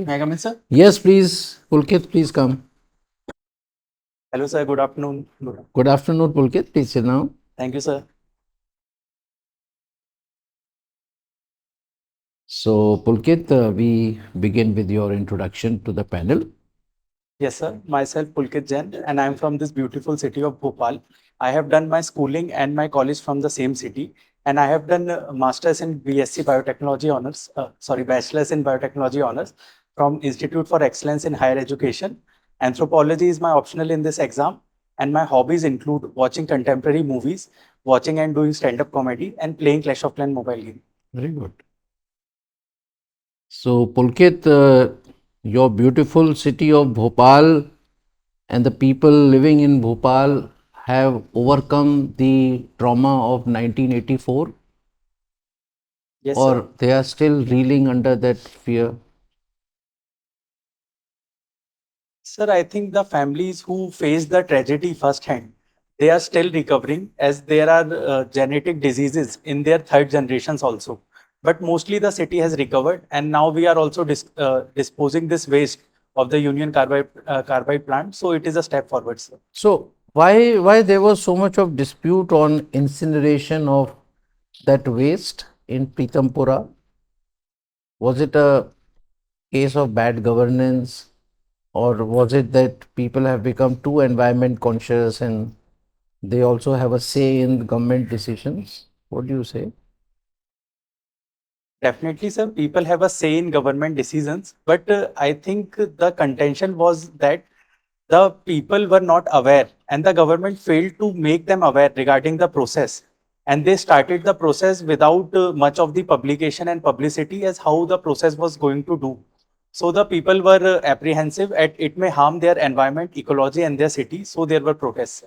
May I come in, sir? Yes, please. Pulkit, please come. Hello, sir. Good afternoon. Good afternoon, Pulkit. Please sit down. Thank you, sir. So, Pulkit, we begin with your introduction to the panel. Yes, sir. Myself, Pulkit Jain, and I'm from this beautiful city of Bhopal. I have done my schooling and my college from the same city, and I have done masters in BSc Biotechnology honors. Bachelor's in Biotechnology honors from Institute for Excellence in Higher Education. Anthropology is my optional in this exam, and my hobbies include watching contemporary movies, watching and doing stand-up comedy, and playing Clash of Clans mobile game. Very good. So, Pulkit, your beautiful city of Bhopal and the people living in Bhopal have overcome the trauma of 1984, Yes, or sir. they are still reeling under that fear? Sir, I think the families who faced the tragedy firsthand, they are still recovering as there are genetic diseases in their third generations also. But mostly the city has recovered, and now we are also disposing this waste of the Union Carbide plant. So it is a step forward, sir. So, why there was so much of dispute on incineration of that waste in Pitampura? Was it a case of bad governance, or was it that people have become too environment conscious and they also have a say in government decisions? What do you say? Definitely, sir. People have a say in government decisions, but I think the contention was that the people were not aware and the government failed to make them aware regarding the process. And they started the process without much of the publication and publicity as how the process was going to do. So the people were apprehensive at it may harm their environment, ecology and their city. So there were protests.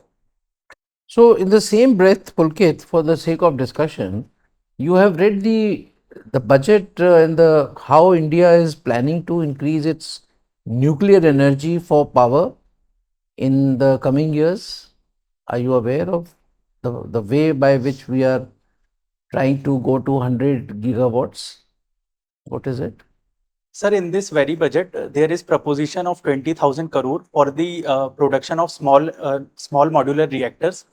So, in the same breath, Pulkit, for the sake of discussion, you have read the budget and the how India is planning to increase its nuclear energy for power in the coming years. Are you aware of the way by which we are trying to go to 100 gigawatts? What is it? Sir, in this very budget, there is proposition of 20,000 crore for the production of small modular reactors,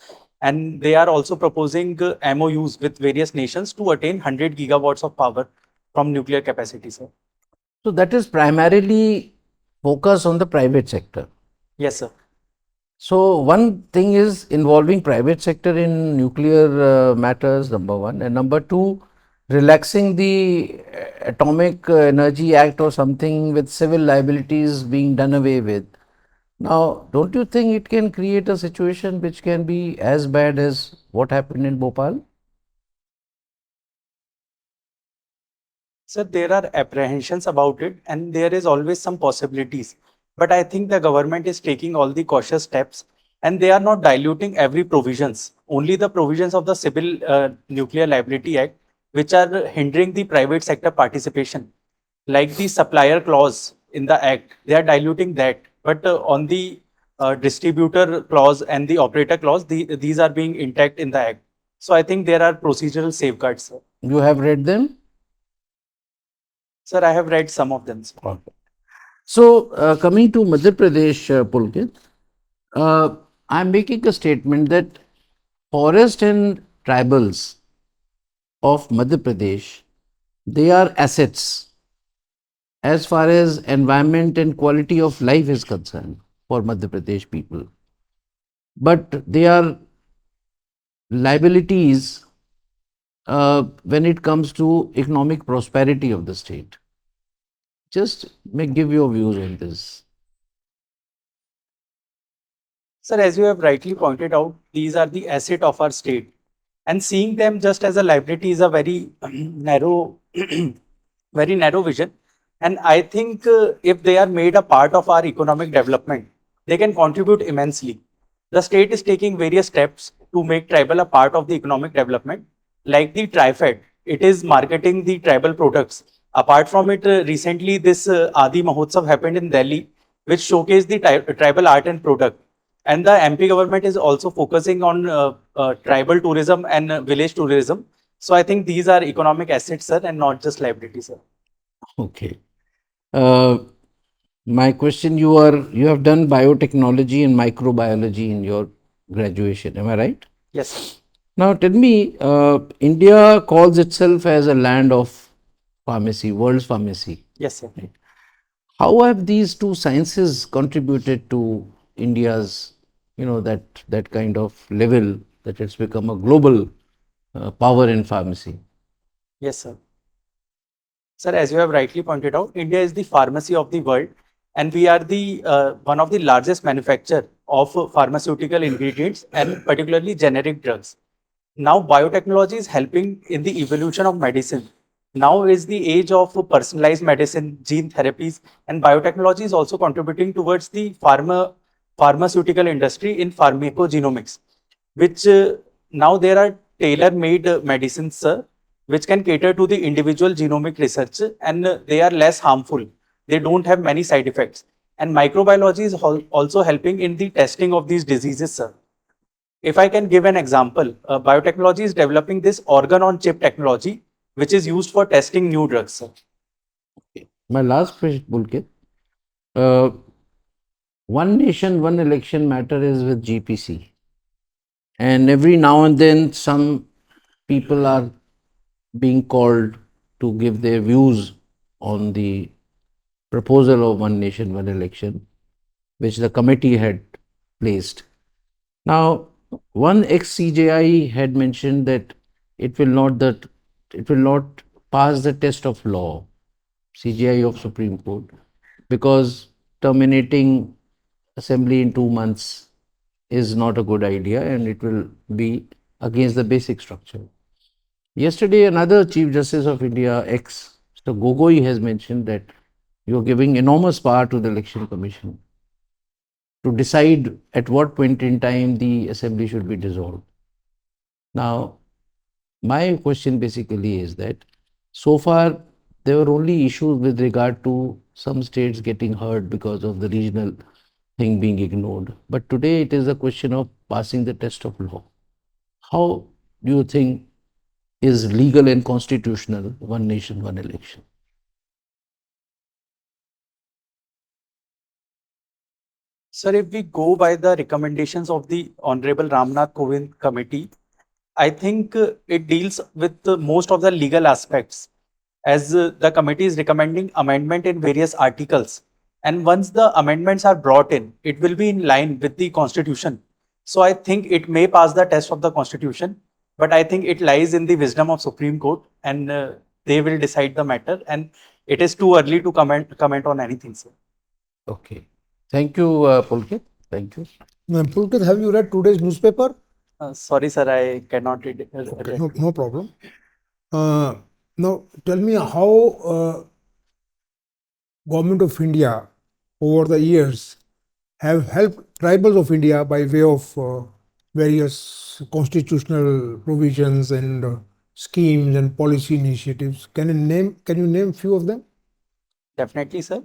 and they are also proposing MOUs with various nations to attain 100 gigawatts of power from nuclear capacity, sir. So that is primarily focus on the private sector. Yes, sir. So one thing is involving private sector in nuclear matters, number one, and number two, relaxing the Atomic Energy Act or something with civil liabilities being done away with. Now, don't you think it can create a situation which can be as bad as what happened in Bhopal? Sir, there are apprehensions about it, and there is always some possibilities. But I think the government is taking all the cautious steps, and they are not diluting every provisions. Only the provisions of the Civil Nuclear Liability Act, which are hindering the private sector participation, like the supplier clause in the act, they are diluting that. But on the distributor clause and the operator clause, these are being intact in the act. So I think there are procedural safeguards, sir. You have read them? Sir, I have read some of them, sir. Okay. So, coming to Madhya Pradesh, Pulkit, I am making a statement that forest and tribals of Madhya Pradesh, they are assets as far as environment and quality of life is concerned for Madhya Pradesh people. But they are liabilities when it comes to economic prosperity of the state. Just may give your views on this. Sir, as you have rightly pointed out, these are the asset of our state. And seeing them just as a liability is a very narrow, very narrow vision. And I think if they are made a part of our economic development, they can contribute immensely. The state is taking various steps to make tribal a part of the economic development, like the TriFed. It is marketing the tribal products. Apart from it, recently this Adi Mahotsav happened in Delhi, which showcased the tribal art and product. And the MP government is also focusing on tribal tourism and village tourism. So I think these are economic assets, sir, and not just liabilities, sir. Okay. Uh, my question: you have done biotechnology and microbiology in your graduation. Am I right? Yes, sir. Now tell me, India calls itself as a land of pharmacy, world's pharmacy. Yes, sir. How have these two sciences contributed to India's, that kind of level that it's become a global power in pharmacy? Yes, sir. Sir, as you have rightly pointed out, India is the pharmacy of the world, and we are the one of the largest manufacturer of pharmaceutical ingredients and particularly generic drugs. Now, biotechnology is helping in the evolution of medicine. Now is the age of personalized medicine, gene therapies, and biotechnology is also contributing towards the pharmaceutical industry in pharmacogenomics, which now there are tailor-made medicines, which can cater to the individual genomic research, and they are less harmful. They don't have many side effects. And microbiology is also helping in the testing of these diseases, sir. If I can give an example, biotechnology is developing this organ on chip technology, which is used for testing new drugs, sir. My last question, Pulkit. Uh, one nation, one election matter is with GPC. And every now and then, some people are being called to give their views on the proposal of one nation, one election, which the committee had placed. Now, one ex CJI had mentioned that it will not pass the test of law, CJI of Supreme Court, because terminating assembly in 2 months is not a good idea and it will be against the basic structure. Yesterday, another Chief Justice of India, ex Mr. Gogoi, has mentioned that you are giving enormous power to the Election Commission to decide at what point in time the assembly should be dissolved. Now, my question basically is that so far there were only issues with regard to some states getting hurt because of the regional thing being ignored. But today it is a question of passing the test of law. How do you think is legal and constitutional one nation, one election? Sir, if we go by the recommendations of the Honorable Ramnath Kovind Committee, I think it deals with most of the legal aspects, as the committee is recommending amendment in various articles. And once the amendments are brought in, it will be in line with the constitution. So I think it may pass the test of the constitution, but I think it lies in the wisdom of Supreme Court, and they will decide the matter. And it is too early to comment on anything, sir. Okay. Thank you, Pulkit. Thank you. Pulkit, have you read today's newspaper? Sorry, sir, I cannot read it. Okay, no problem. Now, tell me how Government of India over the years have helped tribals of India by way of various constitutional provisions and schemes and policy initiatives. Can you name few of them? Definitely, sir.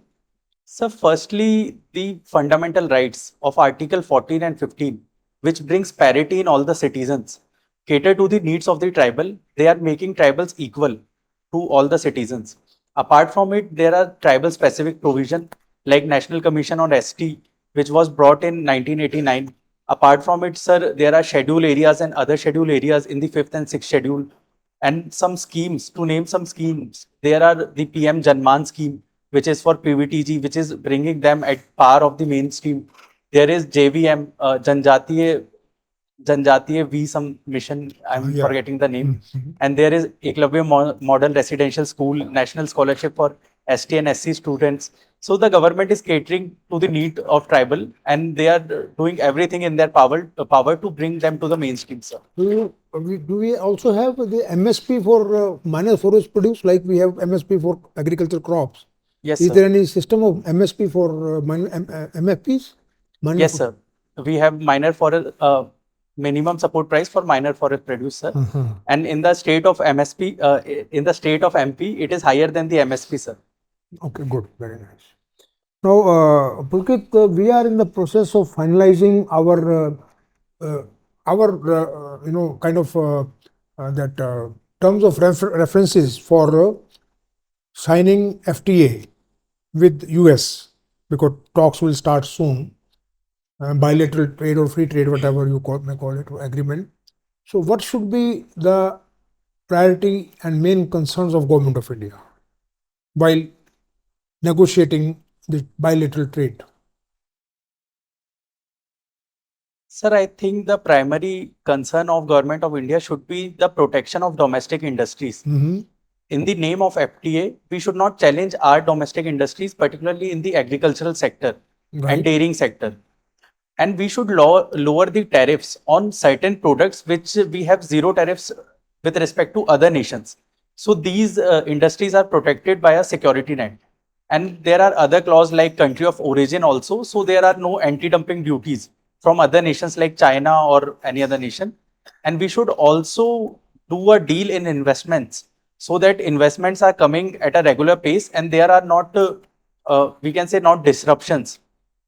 So, firstly, the fundamental rights of Article 14 and 15, which brings parity in all the citizens, cater to the needs of the tribal. They are making tribals equal to all the citizens. Apart from it, there are tribal specific provision like National Commission on ST, which was brought in 1989. Apart from it, sir, there are schedule areas and other schedule areas in the fifth and sixth schedule, and some schemes. To name some schemes, there are the PM Janman scheme, which is for PVTG, which is bringing them at par of the mainstream. There is JVM, Janjatiya V some mission, I'm Yeah. forgetting the name. Mhm. And there is Eklavya Model Residential School, National Scholarship for ST and SC students. So the government is catering to the need of tribal, and they are doing everything in their power to bring them to the mainstream, sir. Do we also have the MSP for minor forest produce, like we have MSP for agricultural crops? Yes, Is sir. there any system of MSP for MFPs? Yes, sir. We have minor forest minimum support price for minor forest produce, sir. And in the state of MSP, in the state of MP, it is higher than the MSP, sir. Okay, good, very nice. Now, Pulkit, we are in the process of finalizing our kind of that terms of references for signing FTA. with US, because talks will start soon, bilateral trade or free trade, whatever you may call it, agreement. So what should be the priority and main concerns of Government of India while negotiating the bilateral trade? Sir, I think the primary concern of Government of India should be the protection of domestic industries. Mhm. In the name of FTA, we should not challenge our domestic industries, particularly in the agricultural sector and Right. dairying sector. And we should lower the tariffs on certain products which we have zero tariffs with respect to other nations. So these industries are protected by a security net. And there are other clauses like country of origin also. So there are no anti-dumping duties from other nations like China or any other nation. And we should also do a deal in investments so that investments are coming at a regular pace and there are not, we can say, not disruptions.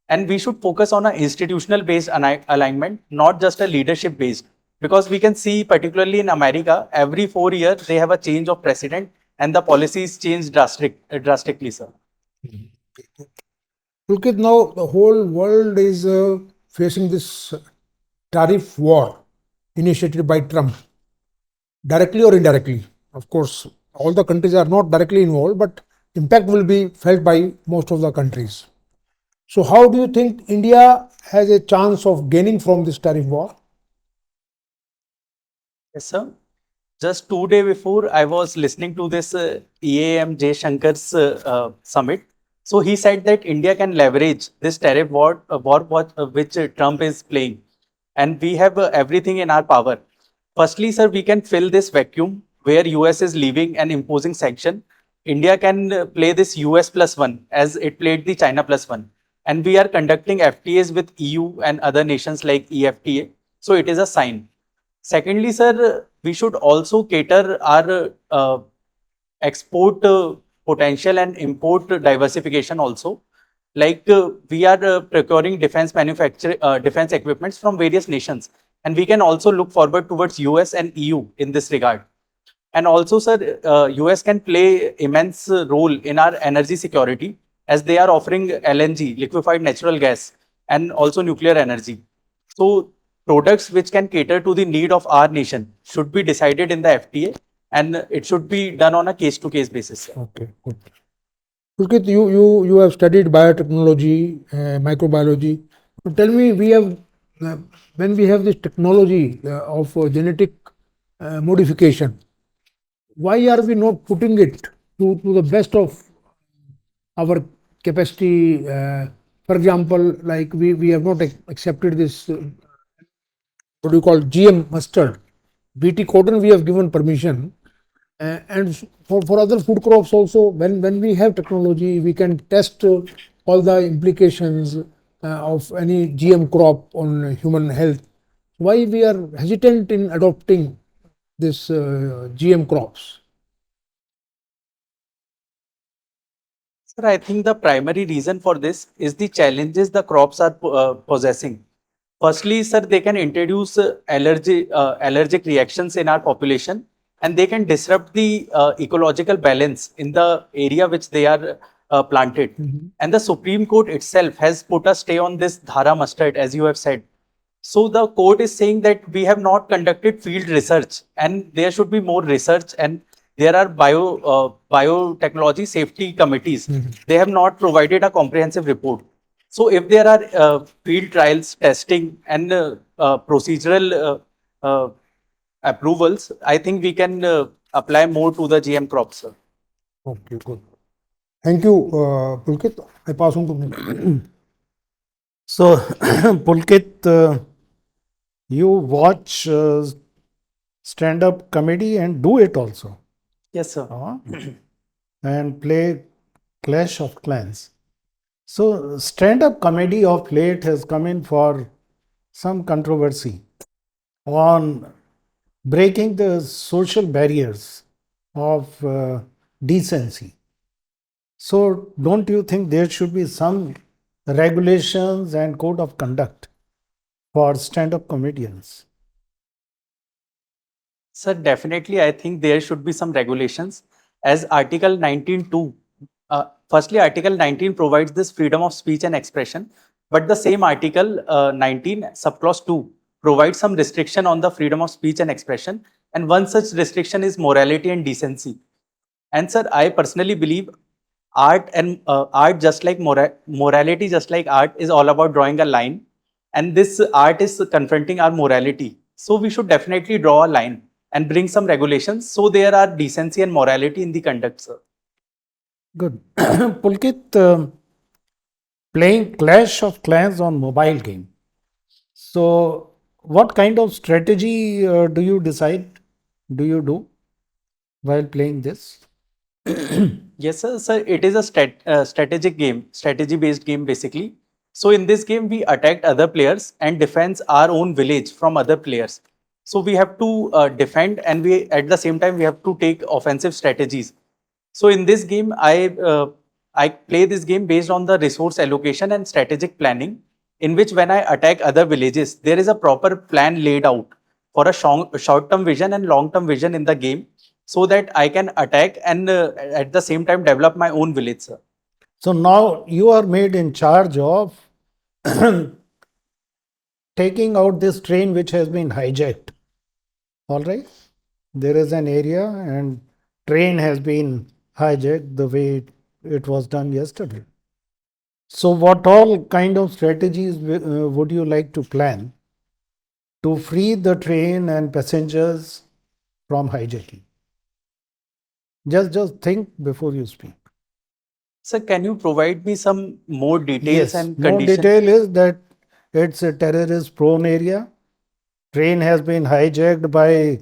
And we should focus on an institutional based alignment, not just a leadership based. Because we can see, particularly in America, every 4 years they have a change of president and the policies change drastically, sir. Pulkit, now the whole world is facing this tariff war initiated by Trump, directly or indirectly. Of course, all the countries are not directly involved, but impact will be felt by most of the countries. So, how do you think India has a chance of gaining from this tariff war? Yes, sir. Just 2 days before, I was listening to this EAM J. Shankar's summit. So he said that India can leverage this tariff war which Trump is playing. And we have everything in our power. Firstly, sir, we can fill this vacuum where US is leaving and imposing sanction. India can play this US plus one as it played the China plus one. And we are conducting FTAs with EU and other nations like EFTA. So it is a sign. Secondly, sir, we should also cater our export potential and import diversification also. Like we are procuring defense equipments from various nations, and we can also look forward towards US and EU in this regard. And also, sir, US can play immense role in our energy security as they are offering LNG, liquefied natural gas, and also nuclear energy. So products which can cater to the need of our nation should be decided in the FTA and it should be done on a case-to-case basis, sir. Okay, good. Pulkit, you have studied biotechnology, microbiology. So tell me, uh, when we have this technology of genetic modification, why are we not putting it to the best of our capacity? For example, like we have not accepted this, what do you call, GM mustard. BT cotton, we have given permission. And for other food crops also, when we have technology, we can test all the implications of any GM crop on human health. Why we are hesitant in adopting this GM crops? Sir, I think the primary reason for this is the challenges the crops are possessing. Firstly, sir, they can introduce allergic reactions in our population and they can disrupt the ecological balance in the area which they are planted. And the Supreme Court itself has put a stay on this Dhara mustard, as you have said. So the court is saying that we have not conducted field research and there should be more research and there are biotechnology safety committees. They have not provided a comprehensive report. So if there are field trials, testing and procedural approvals, I think we can apply more to the GM crops, sir. Okay, good. Thank you, Pulkit. I pass on to me. So, Pulkit, you watch stand-up comedy and do it also, Yes, sir. and play Clash of Clans. So, stand-up comedy of late has come in for some controversy on breaking the social barriers of decency. So, don't you think there should be some regulations and code of conduct for stand-up comedians? Sir, definitely, I think there should be some regulations. As Article 19.2 Firstly, Article 19 provides this freedom of speech and expression, but the same Article 19, subclause 2, provides some restriction on the freedom of speech and expression. And one such restriction is morality and decency. And sir, I personally believe art, just like morality, just like art, is all about drawing a line. And this art is confronting our morality. So we should definitely draw a line and bring some regulations so there are decency and morality in the conduct, sir. Good. Pulkit, playing Clash of Clans on mobile game. So, what kind of strategy do you do while playing this? Yes, sir. Sir, it is a strategic game, strategy-based game basically. So in this game, we attack other players and defends our own village from other players. So we have to defend, and we at the same time we have to take offensive strategies. So in this game, I play this game based on the resource allocation and strategic planning, in which when I attack other villages, there is a proper plan laid out for a short-term vision and long-term vision in the game, so that I can attack and at the same time develop my own village, sir. So now you are made in charge of taking out this train which has been hijacked. All right. There is an area and train has been hijacked the way it was done yesterday. So what all kind of strategies would you like to plan to free the train and passengers from hijacking? Just think before you speak. Sir, can you provide me some more details Yes, and more conditions? detail is that it's a terrorist prone area. Train has been hijacked by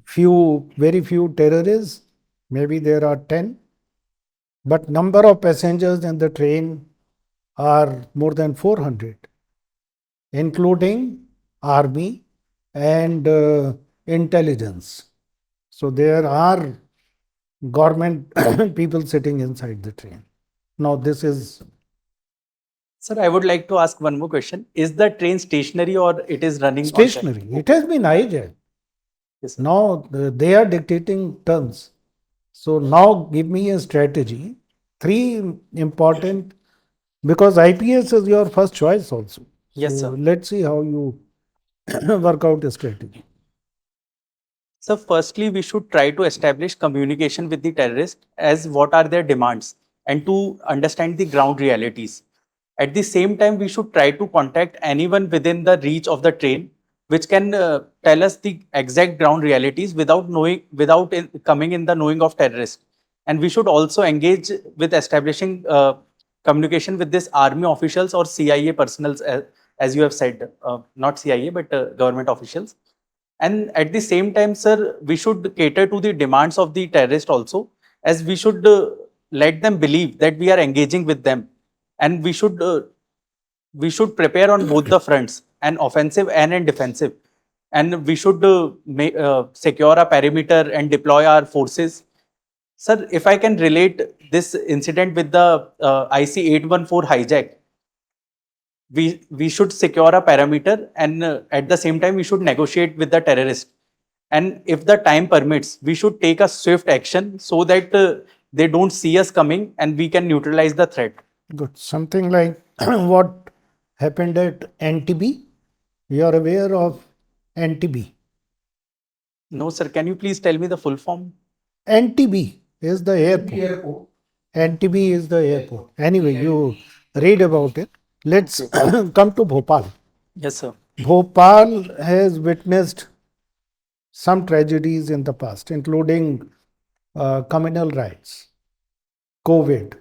very few terrorists. Maybe there are 10, but number of passengers in the train are more than 400, including army and intelligence. So there are government people sitting inside the train. Now this is Sir, I would like to ask one more question. Is the train stationary or it is running on stationary. It has been hijacked. Yes, sir. Now they are dictating terms. So now give me a strategy. Three important, because IPS is your first choice also. Yes, So sir. let's see how you work out a strategy. So firstly, we should try to establish communication with the terrorists as what are their demands and to understand the ground realities. At the same time, we should try to contact anyone within the reach of the train, which can tell us the exact ground realities without knowing, coming in the knowing of terrorists. And we should also engage with establishing communication with this army officials or CIA personals, as you have said, not CIA, but government officials. And at the same time, sir, we should cater to the demands of the terrorist also, as we should let them believe that we are engaging with them, and we should prepare on both the fronts, an offensive and an defensive, and we should secure a perimeter and deploy our forces. Sir, if I can relate this incident with the IC 814 hijack, we should secure a parameter, and at the same time we should negotiate with the terrorist, and if the time permits we should take a swift action so that they don't see us coming and we can neutralize the threat. Good. Something like what happened at NTB. You are aware of NTB. No, sir, can you please tell me the full form? NTB is the airport. NTB is the airport. Anyway, you read about it. Let's come to Bhopal. Yes, sir. Bhopal has witnessed some tragedies in the past, including communal riots, COVID,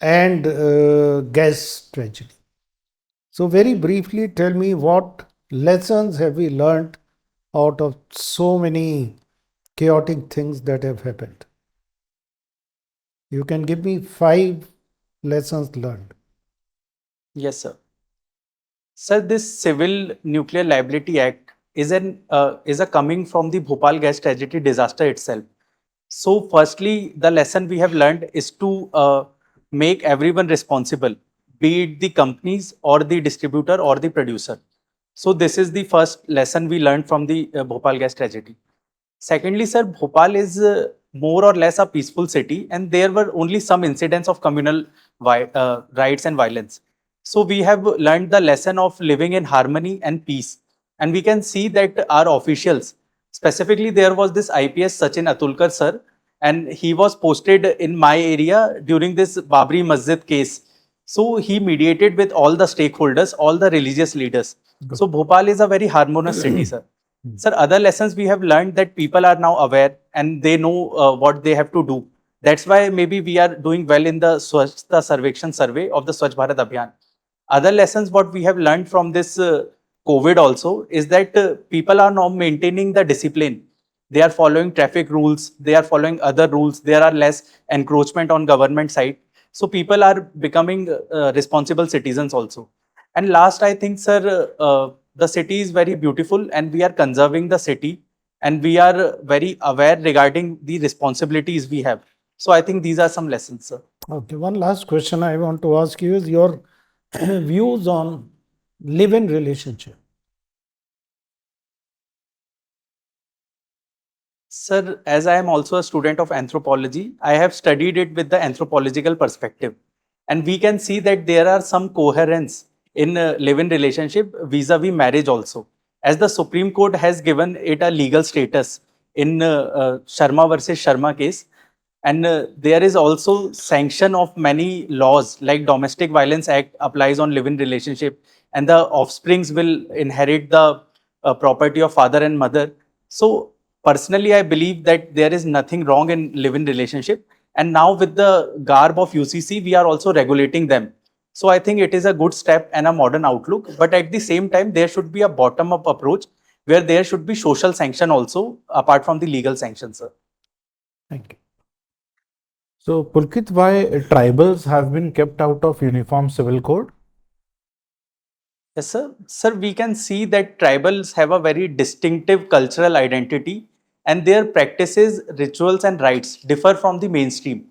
and gas tragedy. So very briefly, tell me what lessons have we learned out of so many chaotic things that have happened? You can give me 5 lessons learned. Yes, sir. Sir, this Civil Nuclear Liability Act is a coming from the Bhopal gas tragedy disaster itself. So, firstly, the lesson we have learned is to make everyone responsible, be it the companies or the distributor or the producer. So, this is the first lesson we learned from the Bhopal gas tragedy. Secondly, sir, Bhopal is more or less a peaceful city, and there were only some incidents of communal riots and violence. So we have learned the lesson of living in harmony and peace. And we can see that our officials, specifically there was this IPS Sachin Atulkar sir, and he was posted in my area during this Babri Masjid case. So he mediated with all the stakeholders, all the religious leaders. So Bhopal is a very harmonious city, sir. Sir, other lessons we have learned that people are now aware and they know what they have to do. That's why maybe we are doing well in the Swachhta Sarvekshan survey of the Swachh Bharat Abhiyan. Other lessons what we have learned from this COVID also is that people are now maintaining the discipline. They are following traffic rules. They are following other rules. There are less encroachment on government side. So people are becoming responsible citizens also. And last, I think, sir, the city is very beautiful and we are conserving the city and we are very aware regarding the responsibilities we have. So I think these are some lessons, sir. Okay, one last question I want to ask you is your views on live-in relationship. Sir, as I am also a student of anthropology, I have studied it with the anthropological perspective. And we can see that there are some coherence in live-in relationship vis-a-vis marriage also. As the Supreme Court has given it a legal status in Sharma versus Sharma case. And there is also sanction of many laws like Domestic Violence Act applies on live-in relationship and the offsprings will inherit the property of father and mother. So personally, I believe that there is nothing wrong in live-in relationship. And now with the garb of UCC, we are also regulating them. So I think it is a good step and a modern outlook. But at the same time, there should be a bottom-up approach where there should be social sanction also apart from the legal sanctions, sir. Thank you. So, Pulkit, why tribals have been kept out of Uniform Civil Code? Yes, sir. Sir, we can see that tribals have a very distinctive cultural identity and their practices, rituals and rites differ from the mainstream.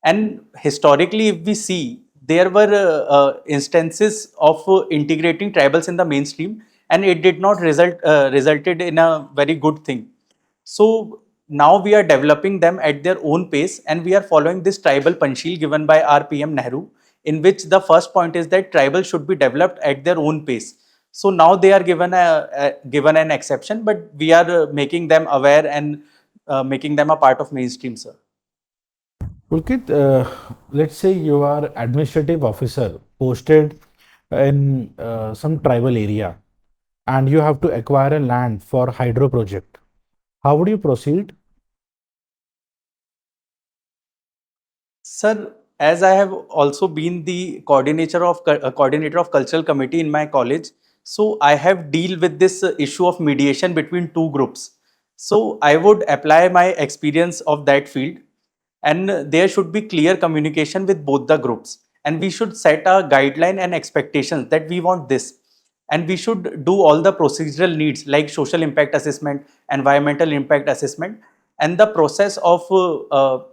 And historically, if we see, there were instances of integrating tribals in the mainstream and it did not resulted in a very good thing. So now we are developing them at their own pace and we are following this tribal panchil given by our PM Nehru, in which the first point is that tribal should be developed at their own pace. So now they are given an exception, but we are making them aware and making them a part of mainstream, sir. Pulkit, let's say you are administrative officer posted in some tribal area and you have to acquire a land for hydro project. How would you proceed? Sir, as I have also been the coordinator of cultural committee in my college, so I have deal with this issue of mediation between two groups. So I would apply my experience of that field, and there should be clear communication with both the groups, and we should set a guideline and expectations that we want this, and we should do all the procedural needs like social impact assessment, environmental impact assessment, and the process of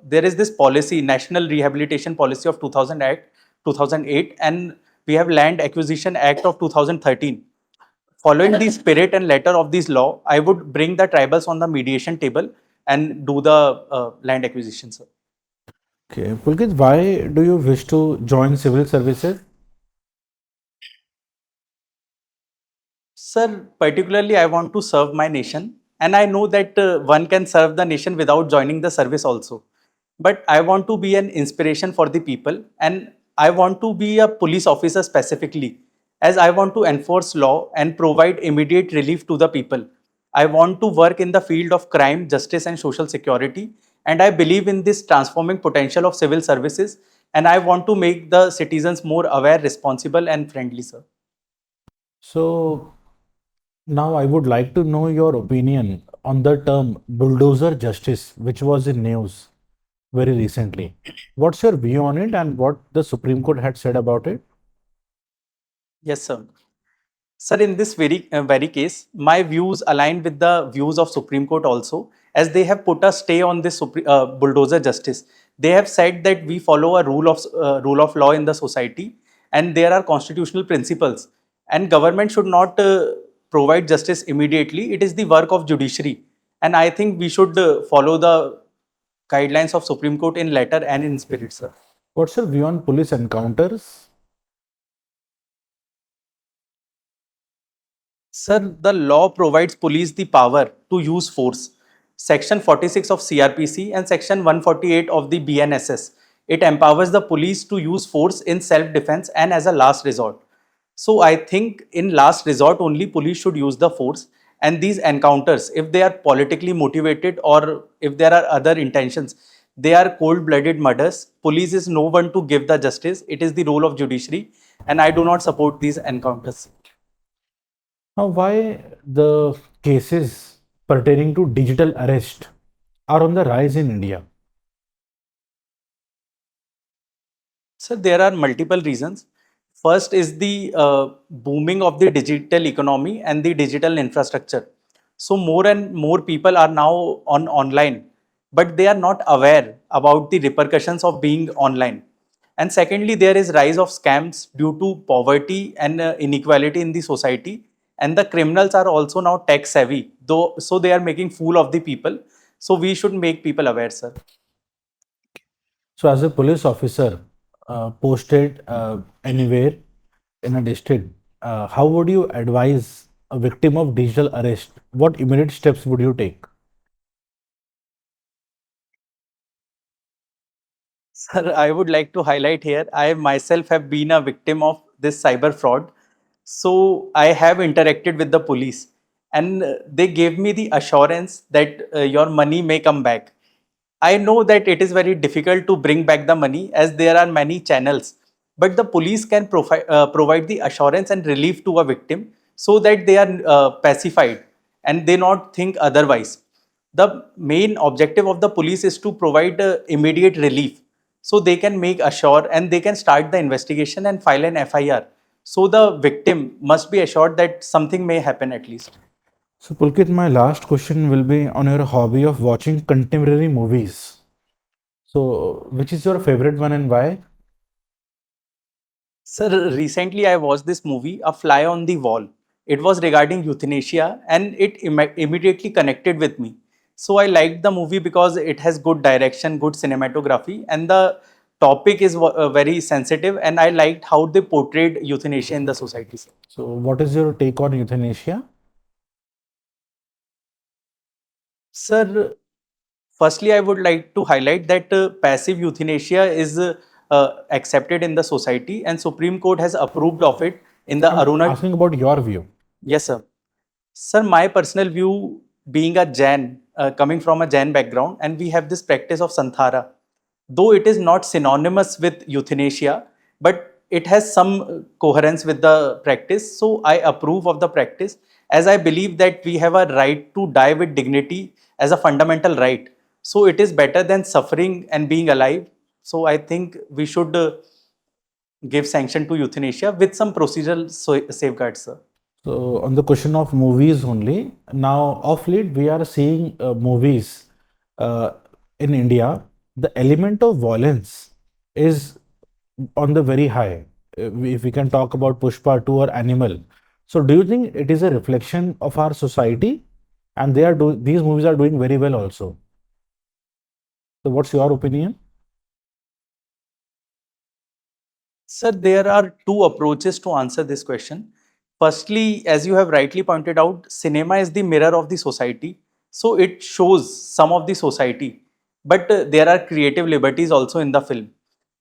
there is this policy, national rehabilitation policy of 2008, and we have land acquisition act of 2013. Following the spirit and letter of this law, I would bring the tribals on the mediation table and do the land acquisition, sir. Okay, Pulkit, why do you wish to join civil services? Sir, particularly I want to serve my nation, and I know that one can serve the nation without joining the service also. But I want to be an inspiration for the people, and I want to be a police officer specifically, as I want to enforce law and provide immediate relief to the people. I want to work in the field of crime, justice, and social security, and I believe in this transforming potential of civil services, and I want to make the citizens more aware, responsible, and friendly, sir. So, now I would like to know your opinion on the term bulldozer justice, which was in news very recently. What's your view on it and what the Supreme Court had said about it? Yes, sir. Sir, in this very case, my views align with the views of Supreme Court also, as they have put a stay on this bulldozer justice. They have said that we follow a rule of law in the society, and there are constitutional principles, and government should not provide justice immediately. It is the work of judiciary, and I think we should follow the guidelines of Supreme Court in letter and in spirit, sir. What's your view on police encounters? Sir, the law provides police the power to use force. Section 46 of CRPC and Section 148 of the BNSS. It empowers the police to use force in self-defense and as a last resort. So I think in last resort only police should use the force, and these encounters, if they are politically motivated or if there are other intentions, they are cold-blooded murders. Police is no one to give the justice. It is the role of judiciary, and I do not support these encounters. Now, why the cases pertaining to digital arrest are on the rise in India? So there are multiple reasons. First is the booming of the digital economy and the digital infrastructure. So more and more people are now on online, but they are not aware about the repercussions of being online. And secondly, there is rise of scams due to poverty and inequality in the society. And the criminals are also now tech savvy, though, so they are making fool of the people. So we should make people aware, sir. So, as a police officer posted anywhere in a district, how would you advise a victim of digital arrest? What immediate steps would you take? Sir, I would like to highlight here, I myself have been a victim of this cyber fraud. So I have interacted with the police, and they gave me the assurance that your money may come back. I know that it is very difficult to bring back the money as there are many channels, but the police can provide the assurance and relief to a victim so that they are pacified and they not think otherwise. The main objective of the police is to provide immediate relief so they can make assure and they can start the investigation and file an FIR. So the victim must be assured that something may happen at least. So, Pulkit, my last question will be on your hobby of watching contemporary movies. So, which is your favorite one and why? Sir, recently I watched this movie, A Fly on the Wall. It was regarding euthanasia and it immediately connected with me. So I liked the movie because it has good direction, good cinematography, and the topic is very sensitive. And I liked how they portrayed euthanasia in the society, sir. So, what is your take on euthanasia? Sir, firstly, I would like to highlight that passive euthanasia is accepted in the society, and Supreme Court has approved of it in the I'm Aruna. asking about your view. Yes, sir. Sir, my personal view, being a Jain, coming from a Jain background, and we have this practice of Santhara. Though it is not synonymous with euthanasia, but it has some coherence with the practice. So I approve of the practice as I believe that we have a right to die with dignity as a fundamental right. So it is better than suffering and being alive. So I think we should give sanction to euthanasia with some procedural safeguards, sir. So, on the question of movies only, now of late we are seeing movies uh, in India. The element of violence is on the very high. If we can talk about Pushpa 2 or Animal. So, do you think it is a reflection of our society? And these movies are doing very well also. So, what's your opinion? Sir, there are two approaches to answer this question. Firstly, as you have rightly pointed out, cinema is the mirror of the society. So it shows some of the society, but there are creative liberties also in the film.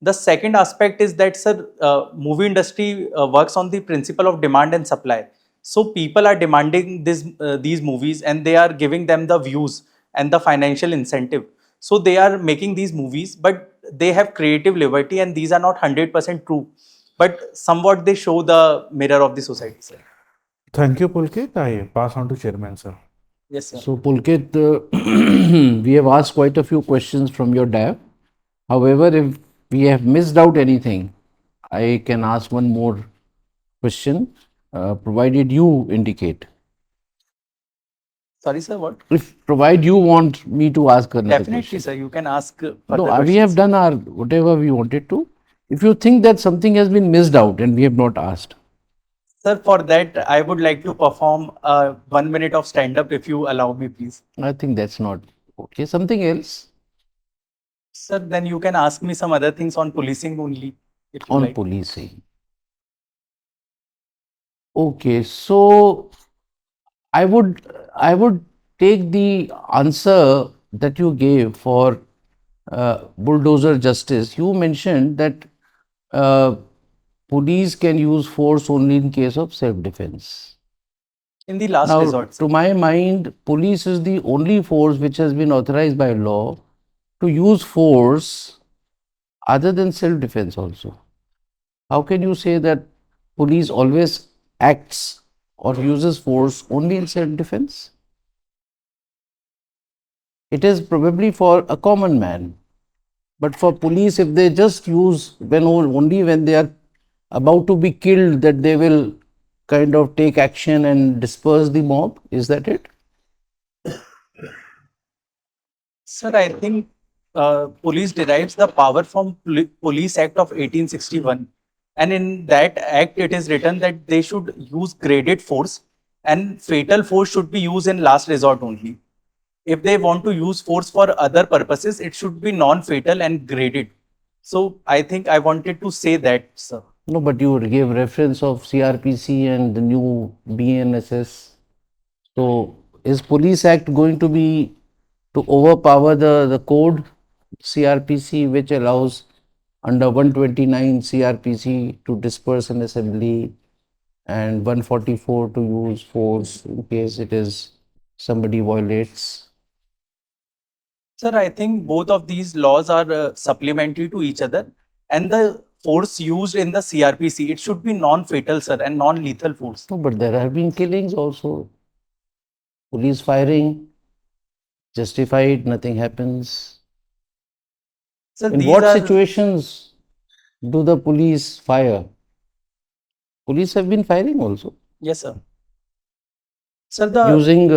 The second aspect is that, sir, movie industry works on the principle of demand and supply. So people are demanding these movies and they are giving them the views and the financial incentive. So they are making these movies, but they have creative liberty and these are not 100% true. But somewhat they show the mirror of the society, sir. Thank you, Pulkit. I pass on to Chairman, sir. Yes, sir. So, Pulkit, we have asked quite a few questions from your DAF. However, if we have missed out anything, I can ask one more question, provided you indicate. Sorry, sir, what? If provide you want me to ask another Definitely, question. sir. You can ask further No, we questions. have done our whatever we wanted to. If you think that something has been missed out and we have not asked, Sir, for that, I would like to perform 1 minute of stand-up if you allow me, please. I think that's not okay. Something else. Sir, then you can ask me some other things on policing only, if you On like. policing. Okay, so I would I would take the answer that you gave for bulldozer justice. You mentioned that uh, police can use force only in case of self-defense. In the last Now, resort, sir. to my mind, police is the only force which has been authorized by law to use force other than self-defense also. How can you say that police always acts or uses force only in self-defense? It is probably for a common man. But for police, if they just use only when they are about to be killed, that they will kind of take action and disperse the mob. Is that it? Sir, I think police derives the power from Police Act of 1861. And in that act, it is written that they should use graded force and fatal force should be used in last resort only. If they want to use force for other purposes, it should be non-fatal and graded. So I think I wanted to say that, sir. No, but you gave reference of CRPC and the new BNSS. So, is Police Act going to be to overpower the code CRPC, which allows under 129 CRPC to disperse an assembly and 144 to use force in case it is somebody violates? Sir, I think both of these laws are supplementary to each other. And the force used in the CRPC, it should be non-fatal, sir, and non-lethal force. No, but there have been killings also. Police firing, justified, nothing happens. Sir, In these what are, situations do the police fire? Police have been firing also, yes, sir. Sir, the, using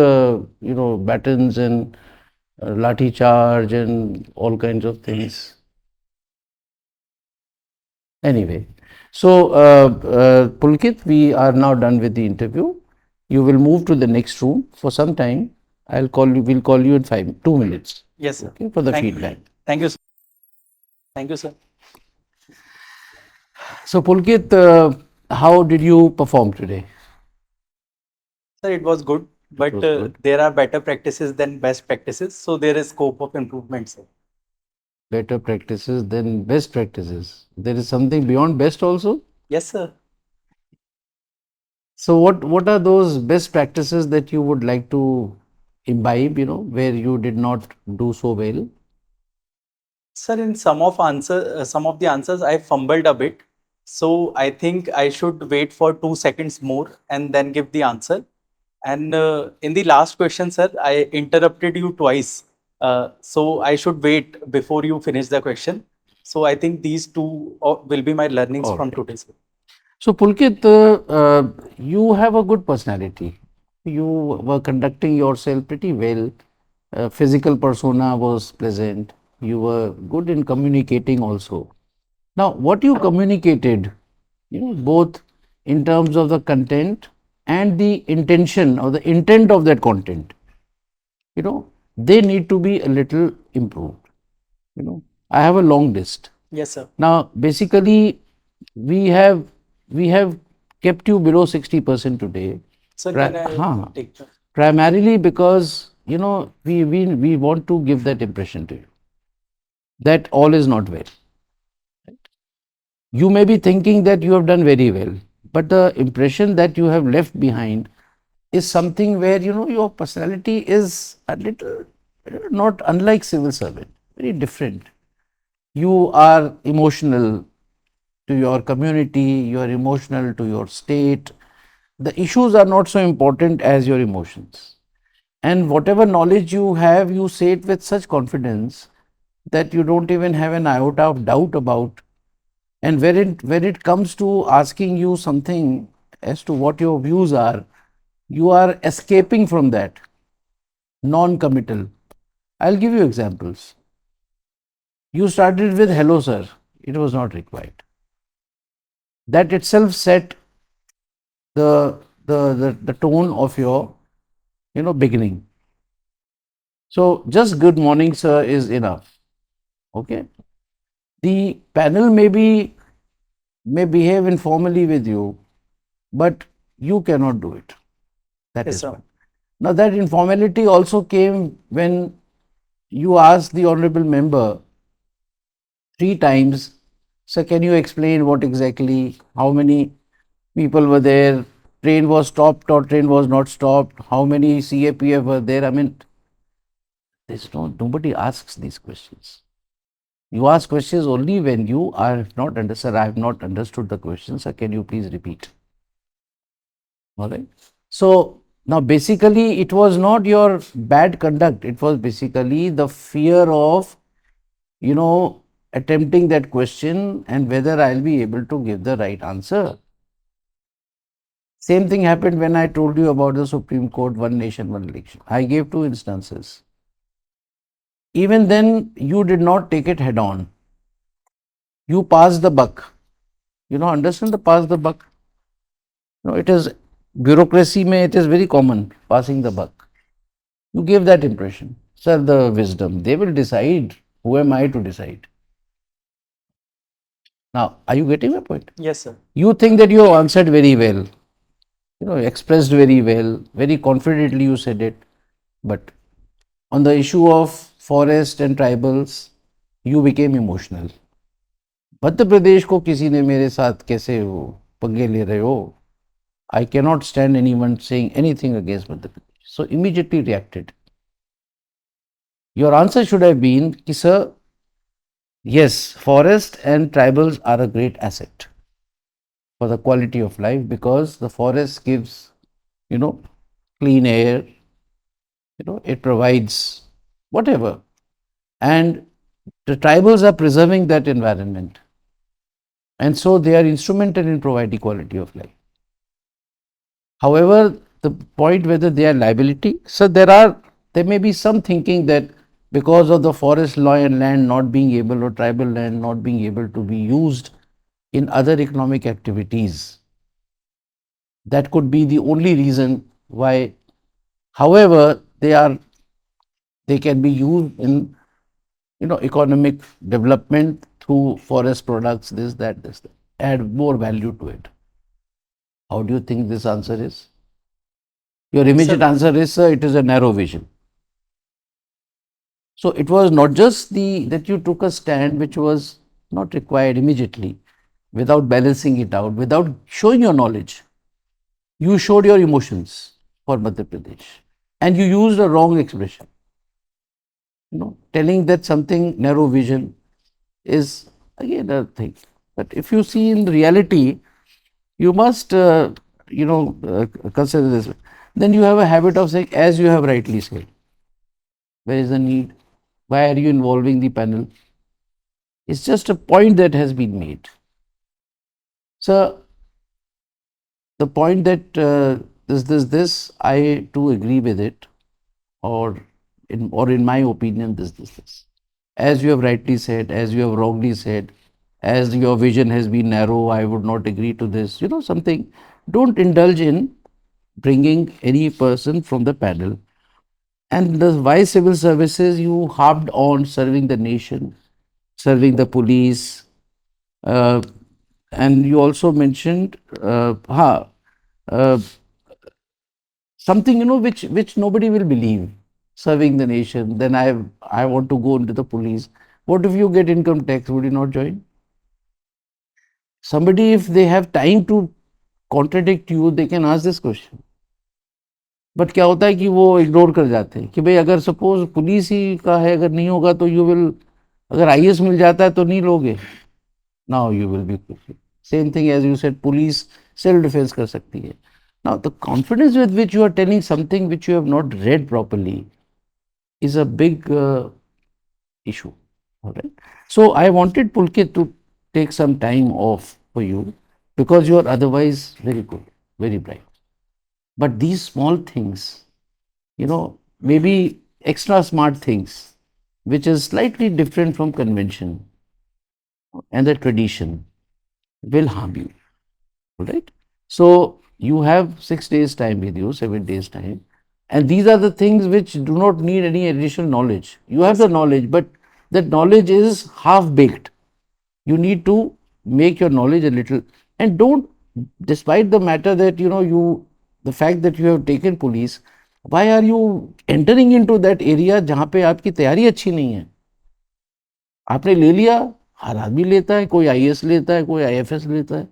batons and lathi charge and all kinds of things. Anyway, so Pulkit, we are now done with the interview. You will move to the next room for some time. I'll call you. We'll call you in 2 minutes. yes, sir. Okay, for the Thank, feedback. thank you, sir. Thank you, sir. So Pulkit, how did you perform today? Sir, it was good, but was good. there are better practices than best practices. So there is scope of improvement, sir. Better practices than best practices. There is something beyond best also. Yes, sir. So what are those best practices that you would like to imbibe? Where you did not do so well. Sir, in some of the answers, I fumbled a bit. So I think I should wait for 2 seconds more and then give the answer. And in the last question, sir, I interrupted you twice. So I should wait before you finish the question. So I think these two will be my learnings All from right. today, sir. So Pulkit, you have a good personality. You were conducting yourself pretty well. Physical persona was pleasant. You were good in communicating also. Now, what you communicated, both in terms of the content and the intention or the intent of that content, they need to be a little improved. I have a long list. Yes, sir. Now, basically, we have we have kept you below 60% today. Sir, can I take the... Primarily because we want to give that impression to you that all is not well. You may be thinking that you have done very well, but the impression that you have left behind is something where your personality is a little not unlike civil servant, very different. You are emotional to your community, you are emotional to your state. The issues are not so important as your emotions. And whatever knowledge you have, you say it with such confidence that you don't even have an iota of doubt about. And when it comes to asking you something as to what your views are, you are escaping from that, non-committal. I'll give you examples. You started with hello, sir. It was not required. That itself set the tone of your beginning. So just good morning, sir, is enough. Okay. The panel may behave informally with you, but you cannot do it. That Yes, is sir. one. Now that informality also came when you asked the honorable member 3 times, sir, can you explain what exactly, how many people were there, train was stopped or train was not stopped, how many CAPF were there? I mean, nobody asks these questions. You ask questions only when you are not understood. I have not understood the question, sir. Can you please repeat? All right. So now basically it was not your bad conduct. It was basically the fear of, attempting that question and whether I'll be able to give the right answer. Same thing happened when I told you about the Supreme Court, one nation, one election. I gave 2 instances. Even then, you did not take it head on. You passed the buck. Understand the pass the buck? No, it is bureaucracy mein it is very common, passing the buck. You gave that impression. Sir, the wisdom. They will decide. Who am I to decide? Now, are you getting my point? Yes, sir. You think that you have answered very well, expressed very well, very confidently you said it. But on the issue of forest and tribals, you became emotional. Madhya Pradesh को किसी ने मेरे साथ कैसे वो पंगे ले रहे हो? I cannot stand anyone saying anything against Madhya Pradesh. So immediately reacted. Your answer should have been, ki, sir, yes, forest and tribals are a great asset for the quality of life because the forest gives, clean air, it provides whatever. And the tribals are preserving that environment. And so they are instrumental in providing quality of life. However, the point whether they are liability, so there may be some thinking that because of the forest law and land not being able or tribal land not being able to be used in other economic activities, that could be the only reason why. However, they can be used in economic development through forest products, this, that, add more value to it. How do you think this answer is? Your immediate Sir, answer is, sir, it is a narrow vision. So it was not just that you took a stand which was not required immediately, without balancing it out, without showing your knowledge. You showed your emotions for Madhya Pradesh, and you used a wrong expression. Telling that something narrow vision is again a thing. But if you see in reality, you must, consider this. Then you have a habit of saying, as you have rightly said, where is the need? Why are you involving the panel? It's just a point that has been made. So the point that this, I too agree with it, or in my opinion, this. As you have rightly said, as you have wrongly said, as your vision has been narrow, I would not agree to this. Something. Don't indulge in bringing any person from the panel. And the why civil services, you harped on serving the nation, serving the police, uh, and you also mentioned uh, something which nobody will believe, serving the nation. Then I want to go into the police. What if you get income tax? Would you not join? Somebody, if they have time to contradict you, they can ask this question. But क्या होता है कि वो ignore कर जाते हैं कि भाई अगर सपोज पुलिस ही का है, अगर नहीं होगा तो यू विल, अगर आईएएस मिल जाता है तो नहीं लोगे, now you will be same thing as you said, police self defence कर सकती है. Now the confidence with which you are telling something which you have not read properly is a big issue. All right. So I wanted Pulkit to take some time off for you because you are otherwise very good, very bright. But these small things, maybe extra smart things, which is slightly different from convention and the tradition, will harm you. All right. So you have 6 days time with you, 7 days time. And these are the things which do not need any additional knowledge. You have the knowledge, but that knowledge is half baked. You need to make your knowledge a little, and don't, despite the matter that the fact that you have taken police, why are you entering into that area जहाँ पे आपकी तैयारी अच्छी नहीं है? आपने ले लिया, हर आदमी लेता है, कोई IAS लेता है, कोई IFS लेता है.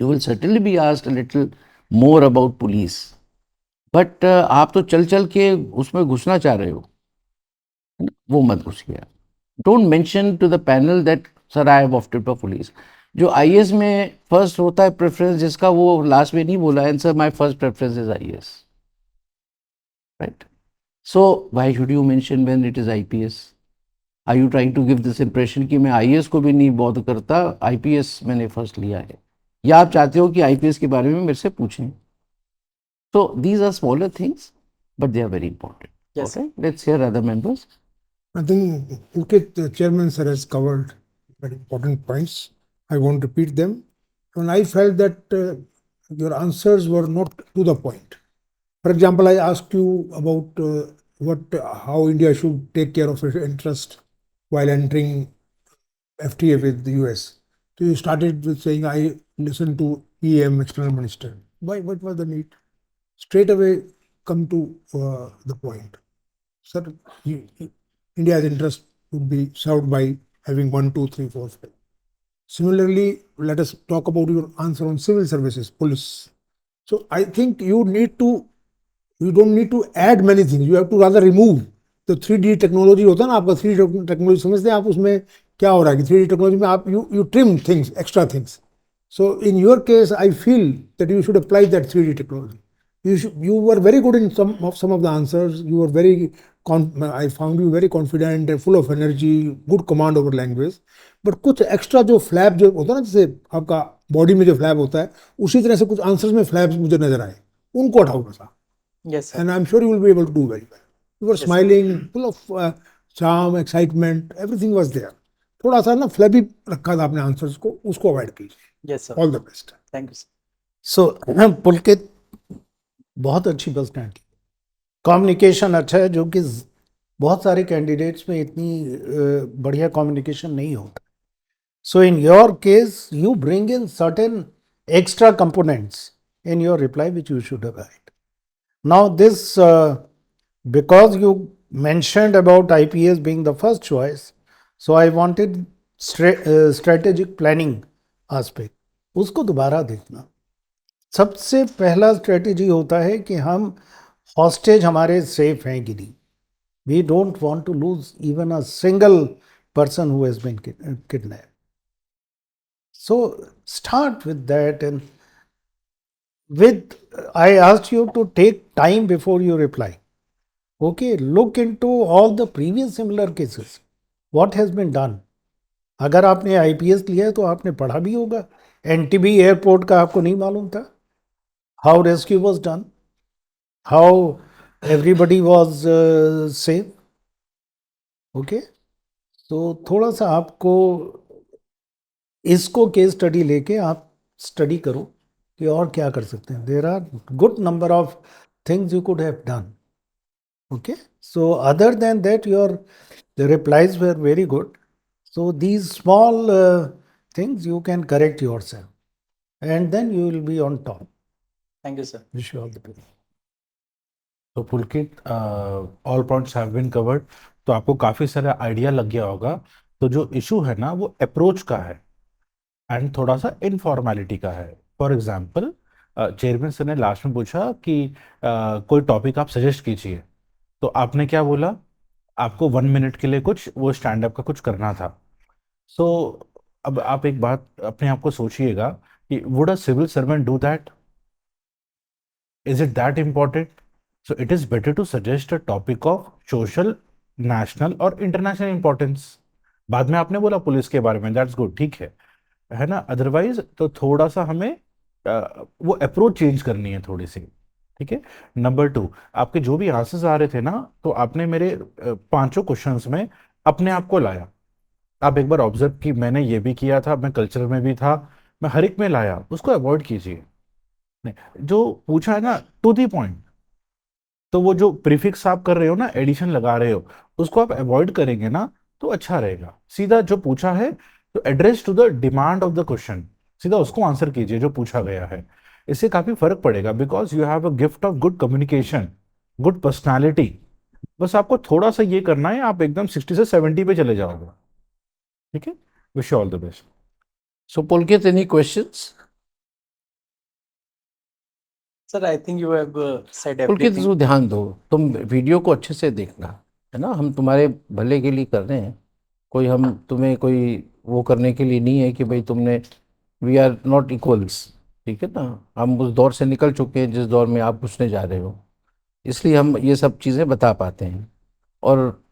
You will certainly be asked a little more about police. But आप तो चल चल के उसमें घुसना चाह रहे हो, वो मत घुसिए. Don't mention to the panel that sir I have opted for police. जो IAS में फर्स्ट होता है प्रेफरेंस जिसका, वो लास्ट में नहीं बोला and sir my first preference is IAS, right? So why should you mention when it is IPS? Are you trying to give this impression कि मैं IAS को भी नहीं बॉदर करता, IPS मैंने फर्स्ट लिया है, या आप चाहते हो कि IPS के बारे में मेरे से पूछें? So these are smaller things, but they are very important. Yes. Okay, let's hear other members. I think PULKIT, the chairman sir, has covered very important points. I won't repeat them. And I felt that your answers were not to the point. For example, I asked you about how India should take care of its interest while entering FTA with the US. So you started with saying, I listened to EM, external minister. Why? What was the need? Straight away come to the point. Sir, India's interest would be served by having 1, 2, 3, 4, 5. Similarly, let us talk about your answer on civil services, police. So I think you don't need to add many things. You have to rather remove the 3D technology. होता है ना, आपका 3D technology समझते हैं आप, उसमें क्या हो रहा है कि 3D technology में आप you trim things, extra things. So in your case, I feel that you should apply that 3D technology. You were very good in some of the answers. You were I found you very confident and full of energy, good command over language. But कुछ extra जो flap जो होता है ना, जैसे आपका body में जो flap होता है, उसी तरह से कुछ answers में flaps मुझे नजर आए, उनको हटाओ बसा. Yes, sir. And I'm sure you will be able to do very well. You were Yes, smiling, full of charm, excitement, everything was there. थोड़ा सा ना flabby रखा था आपने answers को, उसको avoid कीजिए. Yes, sir. All the best. Thank you, sir. सो पुलकित बहुत अच्छी पर्सनैलिटी, कम्युनिकेशन अच्छा है, जो कि बहुत सारे कैंडिडेट्स में इतनी बढ़िया कम्युनिकेशन नहीं होता. So in your case you bring in certain extra components in your reply which you should have had. Now this because you mentioned about IPS being the first choice, so I wanted strategic planning aspect. उसको दोबारा देखना. सबसे पहला strategy होता है कि हम hostage हमारे सेफ हैं कि नहीं. We don't want to lose even a single person who has been kidnapped. So start with that, and I asked you to take time before you reply. Okay, look into all the previous similar cases. What has been done? अगर आपने IPS लिया है तो आपने पढ़ा भी होगा. NTB airport का आपको नहीं मालूम था? How rescue was done? How everybody was safe? Okay, तो थोड़ा सा आपको इसको केस स्टडी लेके आप स्टडी करो कि और क्या कर सकते हैं. There are good number of things you could have done. Okay, so other than that your replies were very good. So these small things you can correct yourself, and then you will be on top. Thank you, sir. Wish you all the best. तो Pulkit, all points have been covered. तो आपको काफ़ी सारा idea लग गया होगा. तो जो इशू है ना, वो अप्रोच का है एंड थोड़ा सा इनफॉर्मेलिटी का है. फॉर एग्जांपल, चेयरमैन सर ने लास्ट में पूछा कि कोई टॉपिक आप सजेस्ट कीजिए, तो आपने क्या बोला? आपको 1 मिनट के लिए कुछ वो स्टैंड अप का कुछ करना था. सो अब आप एक बात अपने आप को सोचिएगा कि would a civil servant do that? Is it that important? So it is better to suggest a topic of social, national और international importance. बाद में आपने बोला पुलिस के बारे में, that's good, ठीक है ना. अदरवाइज तो थोड़ा सा हमें वो अप्रोच चेंज करनी है थोड़ी सी, ठीक है. नंबर 2, आपके जो भी आंसर्स आ रहे थे ना, तो आपने मेरे 5 क्वेश्चंस में अपने आप को लाया. आप एक बार ऑब्जर्व कि मैंने ये भी किया था, मैं कल्चर में भी था, मैं हर एक में लाया. उसको अवॉइड कीजिए. जो पूछा है ना, टू दी पॉइंट. तो वो जो प्रीफिक्स आप कर रहे हो ना, एडिशन लगा रहे हो, उसको आप अवॉइड करेंगे ना, तो अच्छा रहेगा। सीधा जो पूछा है तो address to the demand of the question, सीधा उसको आंसर कीजिए जो पूछा गया है। इससे काफी फर्क पड़ेगा, because you have a gift of good communication, good personality. बस आपको थोड़ा सा ये करना है, आप एकदम 60 से 70 पे चले जाओगे। ठीक है, wish you all the best. So, Pulkit, any questions? Sir, I think you have said Pulkit, everything. तो ध्यान दो, तुम वीडियो को अच्छे से देखना, है ना, हम तुम्हारे भले के लिए कर रहे हैं, कोई हम तुम्हें कोई वो करने के लिए नहीं है कि भाई तुमने, वी आर नॉट इक्वल्स, ठीक है ना, हम उस दौर से निकल चुके हैं जिस दौर में आप घुसने जा रहे हो, इसलिए हम ये सब चीज़ें बता पाते हैं। और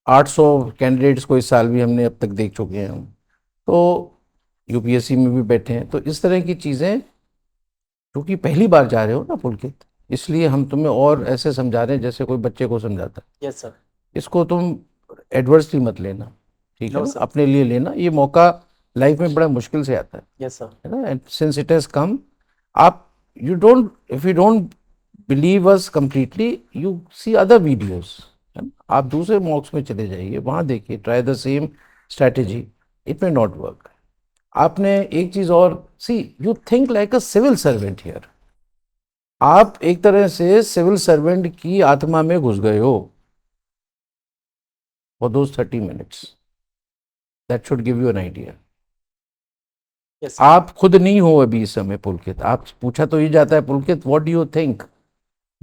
800 कैंडिडेट्स को इस साल भी हमने अब तक देख चुके हैं हम, तो यूपीएससी में भी बैठे हैं, तो इस तरह की चीज़ें, क्योंकि पहली बार जा रहे हो ना पुलकित, इसलिए हम तुम्हें और ऐसे समझा रहे हैं जैसे कोई बच्चे को समझाता है। Yes, sir. इसको तुम एडवर्सली मत लेना, ठीक है No, ना, sir. अपने लिए लेना, ये मौका लाइफ में बड़ा मुश्किल से आता Yes, sir. है ना, and since it has come, आप you don't, if you don't believe us completely, you see other videos, आप दूसरे मॉक्स में चले जाइए, वहाँ देखिए, try the same strategy, it may not work. आपने एक चीज और, see you think like a civil servant here, आप एक तरह से सिविल सर्वेंट की आत्मा में घुस गए हो for those 30 minutes, that should give you an idea. Yes, sir. आप खुद नहीं हो अभी इस समय पुलकित, आप पूछा तो ये जाता है Pulkit what do you think,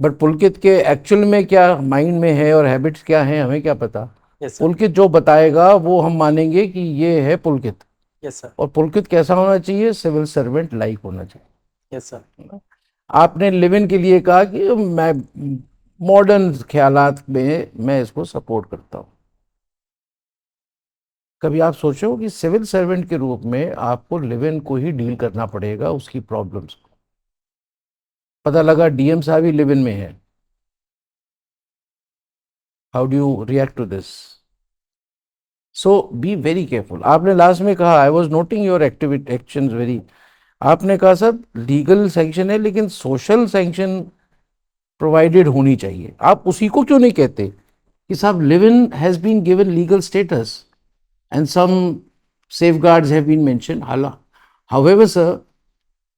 but Pulkit के एक्चुअल में क्या माइंड में है और हैबिट्स क्या हैं हमें क्या पता। Yes, sir. पुलकित जो बताएगा वो हम मानेंगे कि ये है पुलकित, Yes, sir. और पुलकित कैसा होना चाहिए, सिविल सर्वेंट लाइक होना चाहिए। Yes, sir. आपने लिव इन के लिए कहा कि मैं मॉडर्न ख्यालात में मैं इसको सपोर्ट करता हूँ, कभी आप सोचो कि सिविल सर्वेंट के रूप में आपको लिव इन को ही डील करना पड़ेगा, उसकी प्रॉब्लम्स को। पता लगा डीएम साहब ही लिव इन में है, how do you react to this? So be very careful. आपने लास्ट में कहा, I was noting your activity actions very, आपने कहा सर लीगल सैंक्शन है लेकिन सोशल सैंक्शन प्रोवाइडेड होनी चाहिए, आप उसी को क्यों नहीं कहते कि साहब live in has been given legal status and some safeguards have been mentioned. However, sir,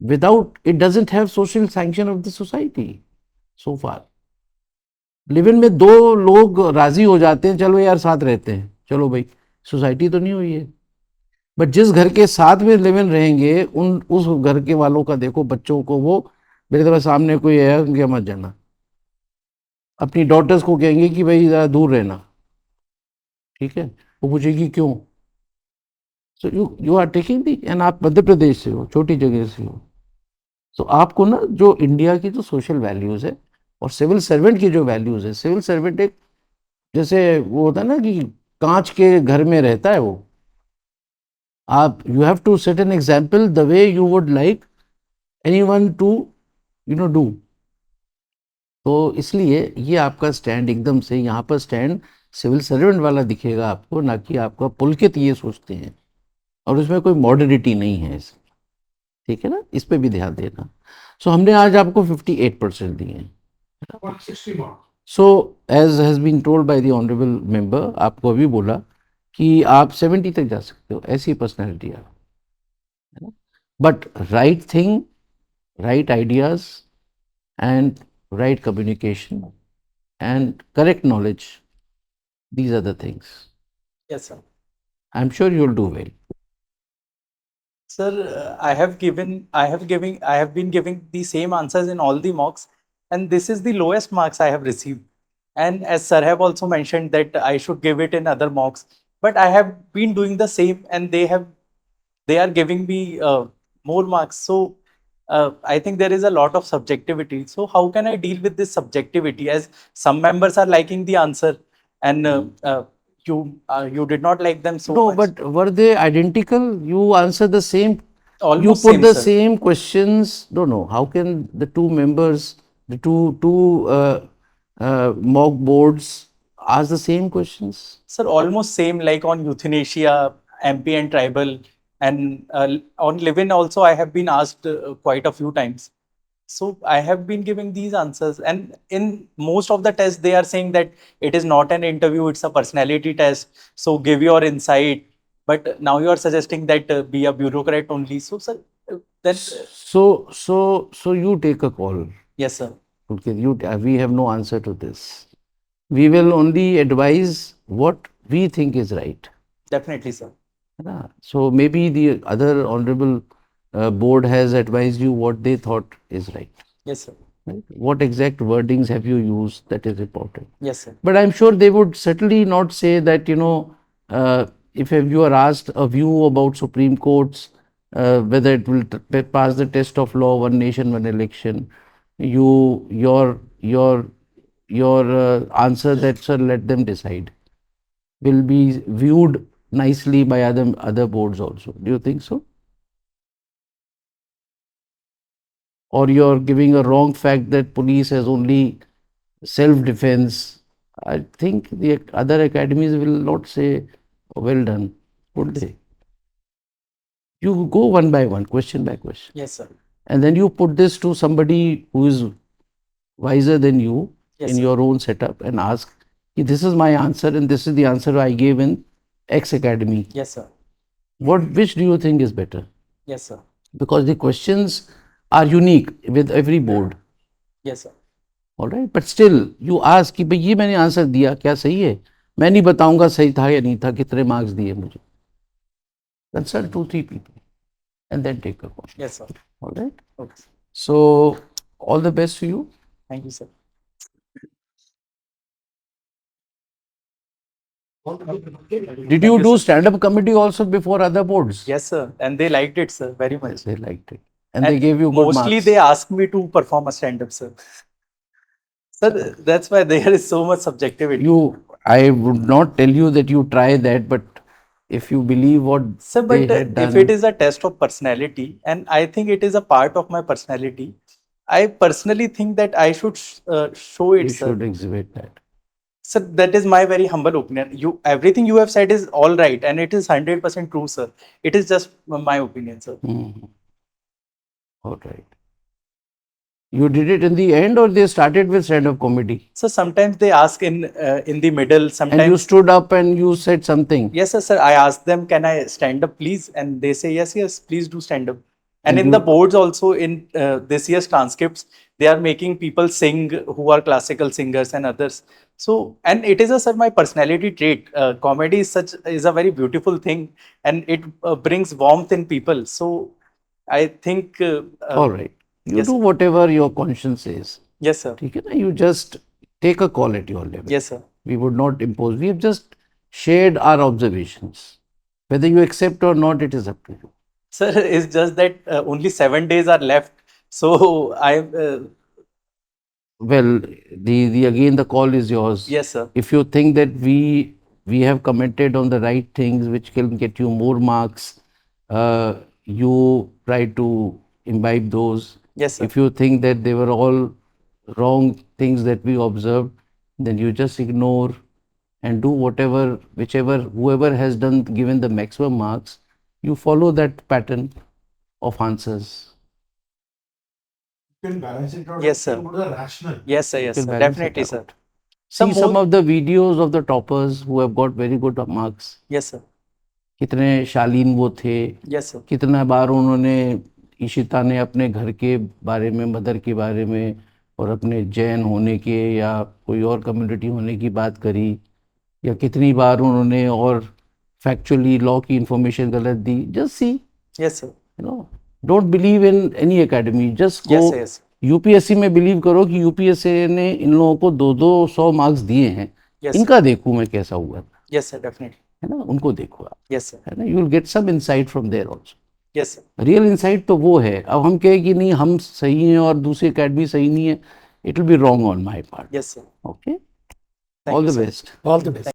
without it doesn't have social sanction of the society so far. Live in में दो लोग राजी हो जाते हैं, चलो यार साथ रहते हैं, चलो भाई, सोसाइटी तो नहीं हुई है। बट जिस घर के साथ में लिव इन रहेंगे, उस घर के वालों का देखो, बच्चों को वो, मेरे तरह सामने कोई है उनके मत जाना, अपनी डॉटर्स को कहेंगे कि भाई ज़रा दूर रहना, ठीक है, वो पूछेगी क्यों, so you are taking the, and आप मध्य प्रदेश से हो, छोटी जगह से हो, तो आपको ना जो इंडिया की जो सोशल वैल्यूज़ है और सिविल सर्वेंट की जो वैल्यूज़ है, सिविल सर्वेंट एक जैसे वो होता है ना कि कांच के घर में रहता है वो, आप you have to set an example the way you would like anyone to do. तो इसलिए ये आपका स्टैंड एकदम से यहाँ पर स्टैंड सिविल सर्वेंट वाला दिखेगा आपको, ना कि आपका पुलकित ये सोचते हैं, और उसमें कोई मॉडर्निटी नहीं है इसमें, ठीक है ना, इस पे भी ध्यान देना। सो हमने आज आपको 58% दिए हैं। 160 marks. So as has been told by the honourable member, आपको अभी बोला कि आप 70 तक जा सकते हो, ऐसी पर्सनैलिटी आप, है ना, but right thing, right ideas and right communication and correct knowledge, these are the things. Yes, sir. I'm sure you'll do well. Sir, I have been giving the same answers in all the mocks, and this is the lowest marks I have received. And as sir have also mentioned that I should give it in other mocks, but I have been doing the same, and they are giving me more marks. So I think there is a lot of subjectivity. So how can I deal with this subjectivity? As some members are liking the answer, and you did not like them so No, much. but were they identical? You answer the same. Almost you put same, the sir. same questions. No, no. How can the two members, the two mock boards, ask the same questions? Sir, almost same, like on euthanasia, MP and tribal, and on live-in also I have been asked quite a few times. So I have been giving these answers, and in most of the tests, they are saying that it is not an interview, it's a personality test. So give your insight. But now you are suggesting that be a bureaucrat only. So, sir, then So you take a call. yes, sir. Okay, we have no answer to this. We will only advise what we think is right. Definitely, sir. Yeah. So maybe the other honorable board has advised you what they thought is right. Yes, sir. Right? What exact wordings have you used? That is important. Yes, sir. But I'm sure they would certainly not say that, if you are asked a view about Supreme Court's, whether it will pass the test of law, one nation, one election, your answer that, sir, let them decide, will be viewed nicely by other boards also. Do you think so? Or you're giving a wrong fact that police has only self-defense. I think the other academies will not say, well done, would they? You go one by one, question by question. Yes, sir. And then you put this to somebody who is wiser than you Yes, in sir. your own setup and ask, this is my answer and this is the answer I gave in X academy. Yes, sir. Which do you think is better? Yes, sir. Because the questions are unique with every board. Yes, sir. All right, but still you ask कि भाई ये मैंने answer दिया क्या सही है, मैं नहीं बताऊंगा सही था या नहीं था, कितने मार्क्स दिए मुझे. Consult 2-3 people and then take a call. Yes, sir. All right. Okay. So all the best to you. Thank you, sir. Did you do stand-up comedy also before other boards? Yes, sir. And they liked it, sir, very much. Yes, they liked it. And they gave you good mostly marks. they asked me to perform a stand-up, sir. Sir, that's why there is so much subjectivity. I would not tell you that you try that, but if you believe what Sir, they but had done. if it is a test of personality, and I think it is a part of my personality, I personally think that I should show it, you sir. should exhibit that. Sir, that is my very humble opinion. Everything you have said is all right, and it is 100% true, sir. It is just my opinion, sir. All right. You did it in the end, or they started with stand-up comedy? So sometimes they ask in the middle. Sometimes. And you stood up and you said something. Yes, sir. I asked them, "Can I stand up, please?" And they say, "Yes, yes, please do stand up." And in the boards also, in this year's transcripts, they are making people sing who are classical singers and others. So, and it is a, sir, my personality trait. Comedy is a very beautiful thing, and it brings warmth in people. So, I think. All right. You yes, do whatever your conscience says. Yes, sir. You just take a call at your level. Yes, sir. We would not impose. We have just shared our observations. Whether you accept or not, it is up to you. Sir, it's just that only 7 days are left. So well, again the call is yours. Yes, sir. If you think that we have commented on the right things which can get you more marks, you try to imbibe those. Yes, sir. If you think that they were all wrong things that we observed, then you just ignore and do whoever has given the maximum marks, you follow that pattern of answers. You can balance it out. Yes, sir. Rational. Yes, sir. Yes, sir. Definitely, sir. See some of the videos of the toppers who have got very good marks. Yes, sir. कितने शालीन वो थे. Yes, sir. कितना बार उन्होंने इशिता ने अपने घर के बारे में, मदर के बारे में और अपने जैन होने के या कोई और कम्युनिटी होने की बात करी, या कितनी बार उन्होंने और फैक्चुअली लॉ की इंफॉर्मेशन गलत दी. Just see. Yes sir. Don't believe in any academy. Just go. yes, yes. UPSC में बिलीव करो कि यूपीएससी ने इन लोगों को 200 मार्क्स दिए हैं. yes, इनका देखूं मैं कैसा हुआ. Yes sir, definitely. है ना, उनको देखो आप. Yes sir. है ना, you will get some insight from there also. Yes sir. Real insight तो वो है. अब हम कहें कि नहीं हम सही हैं और दूसरी एकेडमी सही नहीं है, it will be wrong on my part. Yes sir. Okay, all the best. All the best.